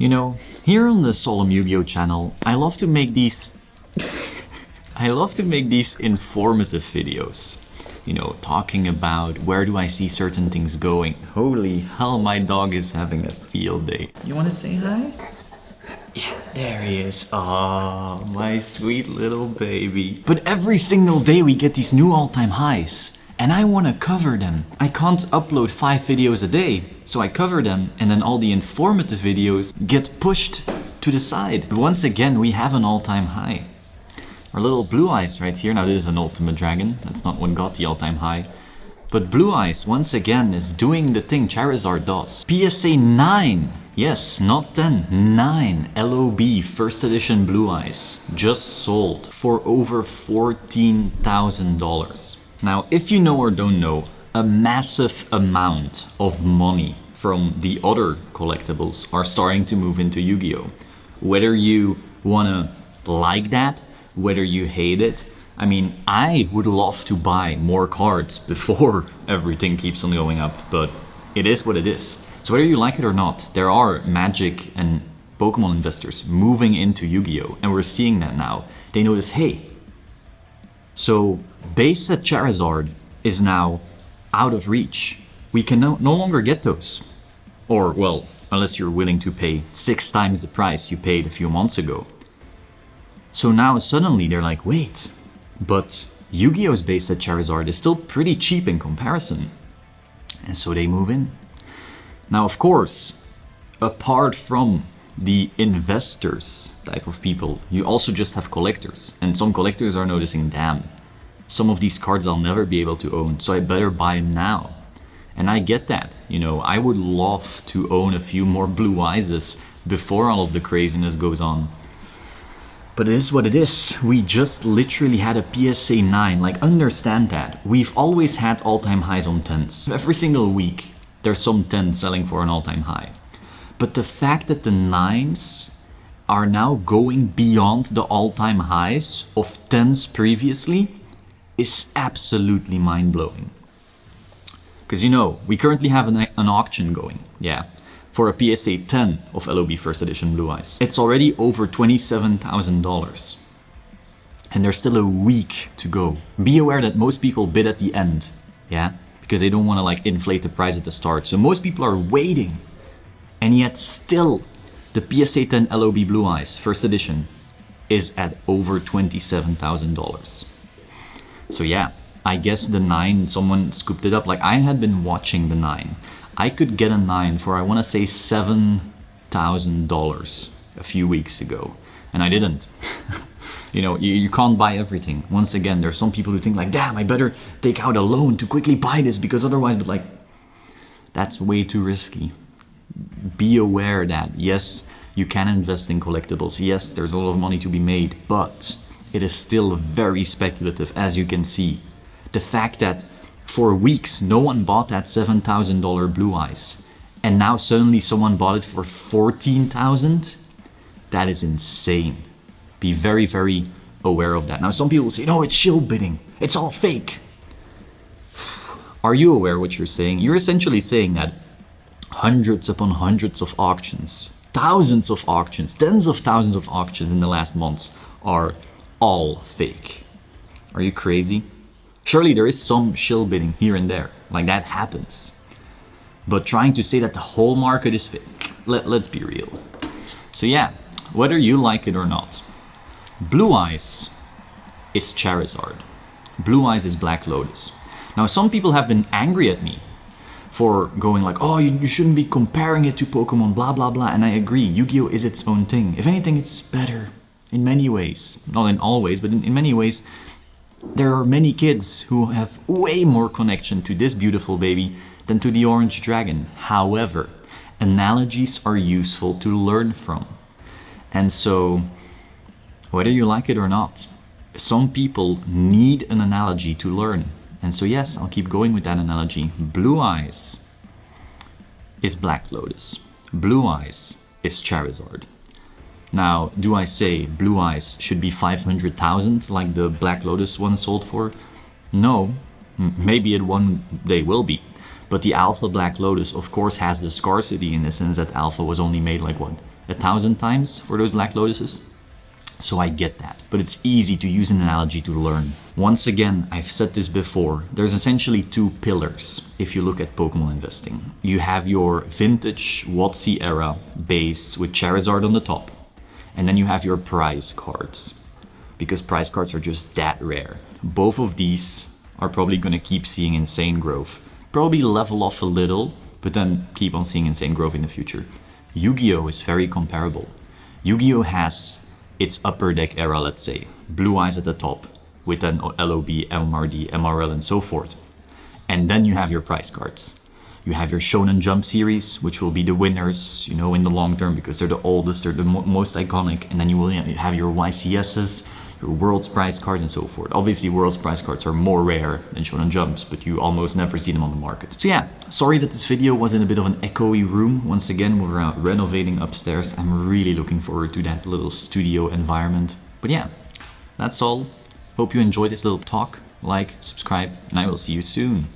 You know, here on the Solemn Yugioh channel, I love to make these informative videos. You know, talking about where do I see certain things going. Holy hell, my dog is having a field day. You want to say hi? Yeah, there he is. Oh, my sweet little baby. But every single day we get these new all-time highs. And I want to cover them. I can't upload 5 videos a day, so I cover them, and then all the informative videos get pushed to the side. But once again, we have an all-time high. Our little Blue Eyes right here. Now this is an ultimate dragon. That's not what got the all-time high. But Blue Eyes, once again, is doing the thing Charizard does. PSA 9. Yes, not 10. 9 LOB first edition Blue Eyes. Just sold for over $14,000. Now, if you know or don't know, a massive amount of money from the other collectibles are starting to move into Yu-Gi-Oh! Whether you wanna like that, whether you hate it, I mean, I would love to buy more cards before everything keeps on going up, but it is what it is. So whether you like it or not, there are Magic and Pokemon investors moving into Yu-Gi-Oh! And we're seeing that now. They notice, hey, so base set Charizard is now out of reach. We can no longer get those. Or, well, unless you're willing to pay 6 times the price you paid a few months ago. So now suddenly they're like, wait, but Yu-Gi-Oh's base set Charizard is still pretty cheap in comparison. And so they move in. Now, of course, apart from the investors type of people, you also just have collectors. And some collectors are noticing, damn, some of these cards I'll never be able to own, so I better buy them now. And I get that, you know, I would love to own a few more Blue Eyes before all of the craziness goes on. But it is what it is. We just literally had a PSA 9, like understand that. We've always had all-time highs on 10s. Every single week there's some 10 selling for an all-time high. But the fact that the 9s are now going beyond the all-time highs of 10s previously is absolutely mind-blowing. Because you know, we currently have an auction going, yeah, for a PSA 10 of LOB First Edition Blue Eyes. It's already over $27,000. And there's still a week to go. Be aware that most people bid at the end, yeah? Because they don't want to like inflate the price at the start. So most people are waiting. And yet still, the PSA 10 LOB Blue Eyes First Edition is at over $27,000. So yeah, I guess the 9, someone scooped it up. Like I had been watching the 9. I could get a 9 for, I want to say $7,000 a few weeks ago. And I didn't. You know, you can't buy everything. Once again, there's some people who think like, damn, I better take out a loan to quickly buy this because otherwise, but like, that's way too risky. Be aware that, yes, you can invest in collectibles. Yes, there's a lot of money to be made, but it is still very speculative, as you can see. The fact that for weeks, no one bought that $7,000 Blue Eyes, and now suddenly someone bought it for $14,000, that is insane. Be very, very aware of that. Now, some people say, no, it's shill bidding. It's all fake. Are you aware what you're saying? You're essentially saying that hundreds upon hundreds of auctions, thousands of auctions, tens of thousands of auctions in the last months are all fake. Are you crazy? Surely there is some shill bidding here and there, like that happens. But trying to say that the whole market is fake, let's be real. So yeah, whether you like it or not, Blue Eyes is Charizard. Blue Eyes is Black Lotus. Now some people have been angry at me for going like, oh, you shouldn't be comparing it to Pokemon, blah, blah, blah. And I agree, Yu-Gi-Oh! Is its own thing. If anything, it's better in many ways. Not in all ways, but in many ways. There are many kids who have way more connection to this beautiful baby than to the orange dragon. However, analogies are useful to learn from. And so, whether you like it or not, some people need an analogy to learn. And so yes, I'll keep going with that analogy. Blue Eyes is Black Lotus. Blue Eyes is Charizard. Now, do I say Blue Eyes should be 500,000 like the Black Lotus one sold for? No, maybe it one day will be. But the Alpha Black Lotus, of course, has the scarcity in the sense that Alpha was only made like, what, 1,000 times for those Black Lotuses. So I get that, but it's easy to use an analogy to learn. Once again, I've said this before, there's essentially two pillars if you look at Pokemon investing. You have your vintage WotC era base with Charizard on the top, and then you have your prize cards, because prize cards are just that rare. Both of these are probably gonna keep seeing insane growth, probably level off a little, but then keep on seeing insane growth in the future. Yu-Gi-Oh is very comparable. Yu-Gi-Oh has its upper deck era, let's say, Blue Eyes at the top, with then LOB, MRD, MRL, and so forth. And then you have your prize cards. You have your Shonen Jump series, which will be the winners, you know, in the long term, because they're the oldest, they're the most iconic. And then you will have your YCSs, your World's Prize cards, and so forth. Obviously, World's Prize cards are more rare than Shonen Jumps, but you almost never see them on the market. So yeah, sorry that this video was in a bit of an echoey room. Once again, we're renovating upstairs. I'm really looking forward to that little studio environment. But yeah, that's all. Hope you enjoyed this little talk. Like, subscribe, and I will see you soon.